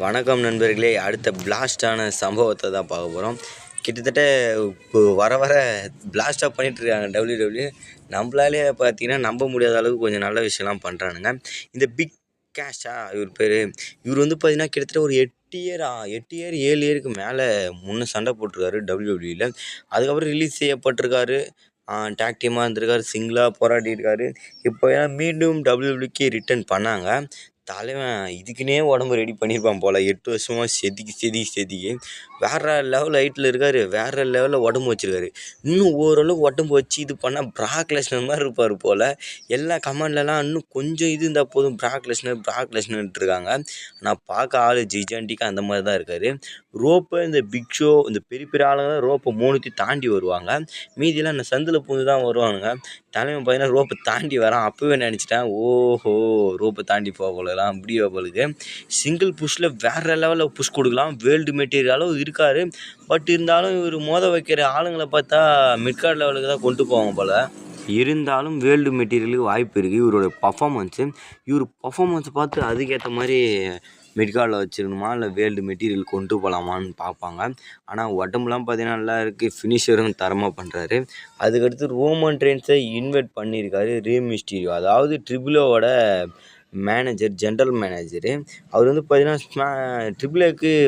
வணக்கம் நண்பர்களே. அடுத்த பிளாஸ்டான சம்பவத்தை தான் பார்க்க போகிறோம். கிட்டத்தட்ட இப்போ வர வர பிளாஸ்டாக பண்ணிகிட்ருக்காங்க டபிள்யூடபிள்யூ. நம்மளாலே பார்த்தீங்கன்னா நம்ப முடியாத அளவுக்கு கொஞ்சம் நல்ல விஷயம்லாம் பண்ணுறானுங்க. இந்த பிக் கேஷா இவர் பேர். இவர் வந்து பார்த்தீங்கன்னா கிட்டத்தட்ட ஒரு 7 இயருக்கு மேலே முன்னே சண்டை போட்டிருக்காரு டபிள்யூடபிள்யூவில். அதுக்கப்புறம் ரிலீஸ் செய்யப்பட்டிருக்காரு. டேக் டீமாக இருந்திருக்காரு, சிங்கிளாக போராடியிருக்காரு. இப்போ மீண்டும் டபிள்யூடபிள்யூக்கு ரிட்டர்ன் பண்ணாங்க. தலைவன் இதுக்குன்னே உடம்பு ரெடி பண்ணியிருப்பான் போல். 8 வருஷமாக செதுக்கி வேறு லெவல் ஹைட்டில் இருக்கார். வேறு லெவலில் உடம்பு வச்சுருக்காரு. இன்னும் ஓரளவுக்கு உடம்பு வச்சு இது பண்ணால் பிராக் லெஸ்னர் மாதிரி இருப்பார் போல். எல்லா கமெண்ட்லலாம் இன்னும் கொஞ்சம் இது இருந்தால் போதும், பிராக் லெஸ்னர்ன்ட்டு இருக்காங்க. ஆனால் பார்க்க ஆள் ஜிஜாண்டிக்காக அந்த மாதிரி தான் இருக்கார். ரோப்பை இந்த பிக் ஷோ இந்த பெரிய பெரிய ஆளுங்க ரோப்பை 3 தாண்டி வருவாங்க. மீதியெல்லாம் இந்த சந்தில் பூந்து தான் வருவானுங்க. தலைவன் பார்த்தீங்கன்னா ரோப்பை தாண்டி வரான். அப்போவே நினச்சிட்டேன், ஓஹோ ரோப்பை தாண்டி போகலாம் அப்படி போலுக்கு. சிங்கிள் புஷ்ஷில் வேறு லெவலில் புஷ் கொடுக்கலாம். வேர்ல்டு மெட்டீரியலும் இருக்கார். பட் இருந்தாலும் இவர் வைக்கிற ஆளுங்களை பார்த்தா மிட்கார்ட் லெவலுக்கு தான் கொண்டு போவாங்க போல். இருந்தாலும் வேர்ல்டு மெட்டீரியலுக்கு வாய்ப்பு இருக்குது. இவரோட பர்ஃபார்மன்ஸ் பார்த்து அதுக்கேற்ற மாதிரி மிட்கார்டில் வச்சிருக்கணுமா இல்லை வேர்ல்டு மெட்டீரியல் கொண்டு போகலாமான்னு பார்ப்பாங்க. ஆனால் உடம்புலாம் பார்த்தீங்கன்னா நல்லா இருக்குது. ஃபினிஷரும் தரமாக பண்ணுறாரு. அதுக்கடுத்து ரோமன் ரெயின்ஸை இன்வைட் பண்ணியிருக்காரு ரே மிஸ்டீரியோ. அதாவது ட்ரிபிளோவோட ஜென்ரல் மேனேஜரு. அவர் வந்து பார்த்தீங்கன்னா ட்ரிபிள்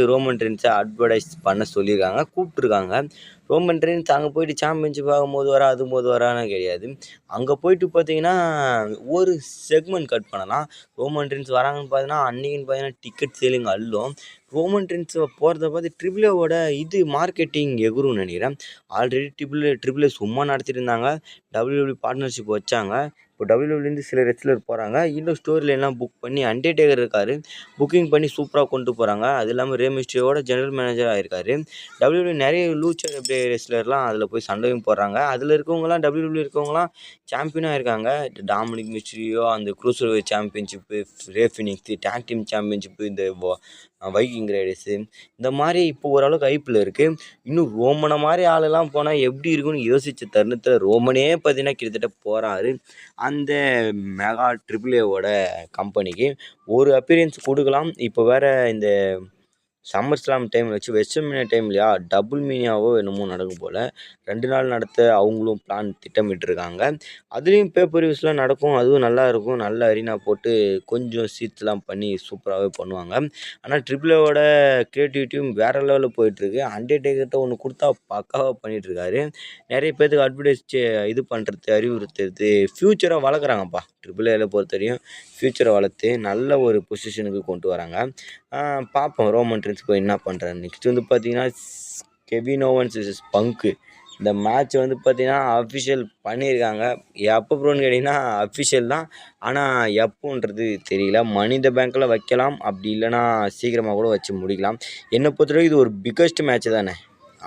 ரோமன் ரெயின்ஸை அட்வர்டைஸ் பண்ண சொல்லியிருக்காங்க, கூப்பிட்ருக்காங்க. ரோமன் ரெயின்ஸ் அங்கே போயிட்டு சாம்பியன்ஷிப் ஆகும்போது அதும்போது வரான்னு கிடையாது. அங்கே போயிட்டு பார்த்தீங்கன்னா ஒரு செக்மெண்ட் கட் பண்ணலாம். ரோமன் ரெயின்ஸ் வராங்கன்னு பார்த்தீங்கன்னா அன்றைக்கின்னு பார்த்தீங்கன்னா டிக்கெட் சேலிங் அள்ளும். ரோமன் ரெயின்ஸ் போகிறத பார்த்து ட்ரிபிளோட இது மார்க்கெட்டிங் எகுருன்னு நினைக்கிறேன். ஆல்ரெடி ட்ரிபிள் சும்மா நடத்திட்டு இருந்தாங்க. டபிள்யூடபிள்யூ பார்ட்னர்ஷிப் வச்சாங்க. இப்போ டபிள்யூடபிள்யூலேருந்து சில ரெஸ்லர் போகிறாங்க. இன்னும் ஸ்டோரியில் எல்லாம் புக் பண்ணி அண்டர்டேக்கர் இருக்கார். புக்கிங் பண்ணி சூப்பராக கொண்டு போகிறாங்க. அது இல்லாமல் ரே மிஸ்டீரியோட ஜெனரல் மேனேஜர் ஆகிருக்காரு. டபிள்யூடபிள்யூ நிறைய லூச்சர் ரெஸ்லர்லாம் அதில் போய் சண்டையும் போடுறாங்க. அதில் இருக்கவங்களாம் டபிள்யூடபிள்யூ இருக்கவங்களாம் சாம்பியனாக இருக்காங்க. டாமினிக் மிஸ்டீரியோ அந்த க்ரூசர்வெயிட் சாம்பியன்ஷிப்பு, ரே ஃபினிக்ஸ் டேக் டீம் சாம்பியன்ஷிப்பு, இந்த வைக்கிங் ரைடர்ஸு, இந்த மாதிரி இப்போ ஓரளவுக்கு ஹைப்பில் இருக்குது. இன்னும் ரோமனை மாதிரி ஆளெல்லாம் போனால் எப்படி இருக்குன்னு யோசித்த தருணத்தில் ரோமனே பார்த்தீங்கன்னா கிட்டத்தட்ட போகிறாரு அந்த மெகா ட்ரிபிள்ஏவோட கம்பெனிக்கு. ஒரு அப்பியரன்ஸ் கொடுக்கலாம். இப்போ வேறு இந்த சம்மர் ஸ்லாம் டைம் வச்சு வெஸ்டர்மினியா டைம் இல்லையா, டபுள் மீனியாவோ என்னமோ நடக்கும் போல். 2 நாள் நடத்த அவங்களும் பிளான் திட்டமிட்டுருக்காங்க. அதுலேயும் பேப்பர்வியூஸ்லாம் நடக்கும். அதுவும் நல்லா இருக்கும். நல்ல அரினா போட்டு கொஞ்சம் சீட்ஸ்லாம் பண்ணி சூப்பராகவே பண்ணுவாங்க. ஆனால் ட்ரிபிளோட க்ரியேட்டிவிட்டியும் வேறு லெவலில் போயிட்டுருக்கு. அண்டர்டேக்கர்கிட்ட ஒன்று கொடுத்தா பக்காவாக பண்ணிகிட்ருக்காரு. நிறைய பேர்த்துக்கு அட்வர்டைஸ் இது பண்ணுறது, அறிவுறுத்துறது, ஃப்யூச்சரை வளர்க்குறாங்கப்பா. ட்ரிபிள் பொறுத்த வரையும் ஃப்யூச்சரை வளர்த்து நல்ல ஒரு பொசிஷனுக்கு கொண்டு வராங்க. பார்ப்போம் ரோமன் ரெயின்ஸ் போய் என்ன பண்ணுறாரு. நெக்ஸ்ட் வந்து பார்த்தீங்கன்னா கெவின் ஓவன்ஸ் vs பங்கு. இந்த மேட்ச் வந்து பார்த்தீங்கன்னா அஃபிஷியல் பண்ணியிருக்காங்க. எப்போ ப்ரோன்னு கேட்டிங்கன்னா அஃபிஷியல் தான். ஆனால் எப்போன்றது தெரியல. மனி இந்த பேங்க்கில் வைக்கலாம். அப்படி இல்லைனா சீக்கிரமாக கூட வச்சு முடிக்கலாம். என்னை பொறுத்தவரைக்கும் இது ஒரு பிக்கஸ்ட் மேட்ச் தானே.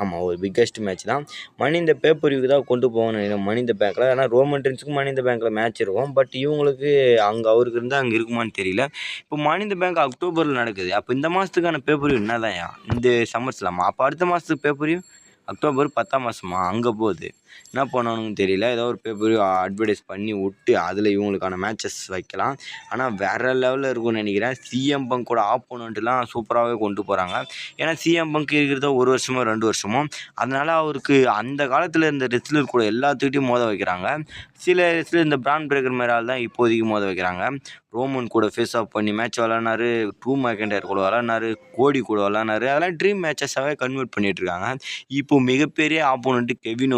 ஆமாம், ஒரு பிக்கஸ்ட் மேட்ச் தான். மனி இந்த பேப்பர்வியூக்கு தான் கொண்டு போகணும்னு நினைக்கிறேன் மனி இந்த பேங்க்கில். ஏன்னா ரோமன் ரெயின்ஸுக்கும் மனி இந்த பேங்க்கில் மேட்ச் இருக்கும். பட் இவங்களுக்கு அவருக்கு இருந்தால் அங்கே இருக்குமான்னு தெரியல. இப்போ மனி இந்த பேங்க் அக்டோபரில் நடக்குது. அப்போ இந்த மாதத்துக்கான பேப்பர்வியூ என்னதான்யா இந்த சம்மர் ஸ்லாமா? அப்போ அடுத்த மாதத்துக்கு பேப்பர்வியூ அக்டோபர் 10ஆம் மாதமா அங்கே போகுது. என்ன பண்ணணும்னு தெரியல. ஏதோ ஒரு பேப்பர் அட்வர்டைஸ் பண்ணி விட்டு அதில் இவங்களுக்கான மேட்சஸ் வைக்கலாம். ஆனால் வேறு லெவலில் இருக்கும்னு நினைக்கிறேன். சிஎம் பங்கோட ஆப்போனண்ட்லாம் சூப்பராகவே கொண்டு போகிறாங்க. ஏன்னா சிஎம் பங்க் இருக்கிறத 1 வருஷமோ 2 வருஷமோ. அதனால் அவருக்கு அந்த காலத்தில் இருந்த ரெஸ்லர் கூட எல்லாத்துக்கிட்டையும் மோத வைக்கிறாங்க. சில ரெஸ்லர் இந்த பிராண்ட் பிரேக்கர் மாதிரி ஆள் தான் இப்போதைக்கு மோத வைக்கிறாங்க. ரோமன் கூட ஃபேஸ் ஆஃப் பண்ணி மேட்ச் விளாட்னாரு. ட்ரூ மெக்கண்டர் கூட விளாட்னாரு. கோடி கூட விளாட்னாரு. அதெல்லாம் ட்ரீம் மேட்சஸாகவே கன்வெர்ட் பண்ணிகிட்ருக்காங்க. இப்போது மிகப்பெரிய ஆப்போனண்ட்டு கெவின்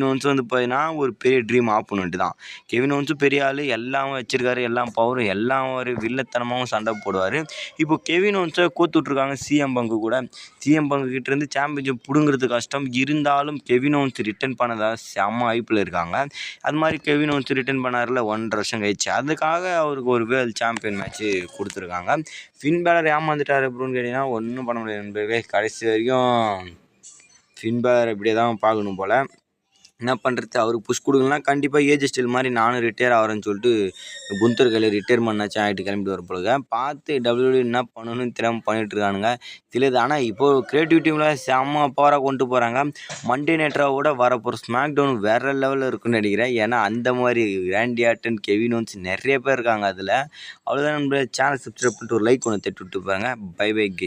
ஓவன்ஸ் வந்து பார்த்தீங்கன்னா ஒரு பெரிய ட்ரீம் ஆப்போனண்ட்டு தான். கெவின் ஓவன்ஸும் பெரிய ஆள், எல்லாம் வச்சுருக்காரு, எல்லாம் பவரும், எல்லாம் ஒரு வில்லத்தனமாகவும் சண்டை போடுவார். இப்போ கெவின் ஓவன்ஸை கோத்துட்ருக்காங்க சிஎம் பங்கு கூட. சிஎம் பங்கு கிட்டேருந்து சாம்பியன்ஷிப் பிடுங்கிறது கஷ்டம். இருந்தாலும் கெவின் ஓவன்ஸ் ரிட்டர்ன் பண்ணதாக செம்ம ஹைப்பில் இருக்காங்க. அது மாதிரி கெவின் ஓவன்ஸ் ரிட்டர்ன் பண்ணார்ல 1.5 வருஷம் கழிச்சு. அதுக்காக அவருக்கு ஒரு வேர்ல்டு சாம்பியன் மேட்ச்சு கொடுத்துருக்காங்க. ஃபின் பேலர் ஏமாந்துட்டார் அப்படின்னு கேட்டிங்கன்னா ஒன்றும் பண்ண முடியாது நண்பர்களே. கடைசி வரைக்கும் ஃபின் பேலர் இப்படியே தான் பார்க்கணும் போல். என்ன பண்ணுறது, அவருக்கு புஷ் கொடுக்கலாம் கண்டிப்பாக ஏஜ் ஸ்டைல் மாதிரி நானும் ரிட்டையர் ஆகிறேன்னு சொல்லிட்டு குந்தர் கையில் ரிட்டையர்மெண்ட்னாச்சும் ஆகிட்டு கிளம்பிட்டு வர போலுங்க. பார்த்து WWE என்ன பண்ணணும்னு தெரியாமல் பண்ணிட்டு இருக்கானுங்க தெரியுது. ஆனால் இப்போது கிரியேட்டிவ் டீமில் செம்ம பவராக கொண்டு போகிறாங்க. மண்டே நைட்ராவோட வரப்போகிற ஸ்மாக் டவுன் வேறு லெவலில் இருக்குன்னு நினைக்கிறேன். ஏன்னா அந்த மாதிரி ரேண்டி ஆர்டன், கெவின் ஓன்ஸ் நிறைய பேர் இருக்காங்க அதில். அவ்வளோதான். நம்ம சேனல் சப்ஸ்கிரைப் பண்ணிட்டு ஒரு லைக் ஒன்று தட்டி விட்டு பாருங்க. Bye bye K.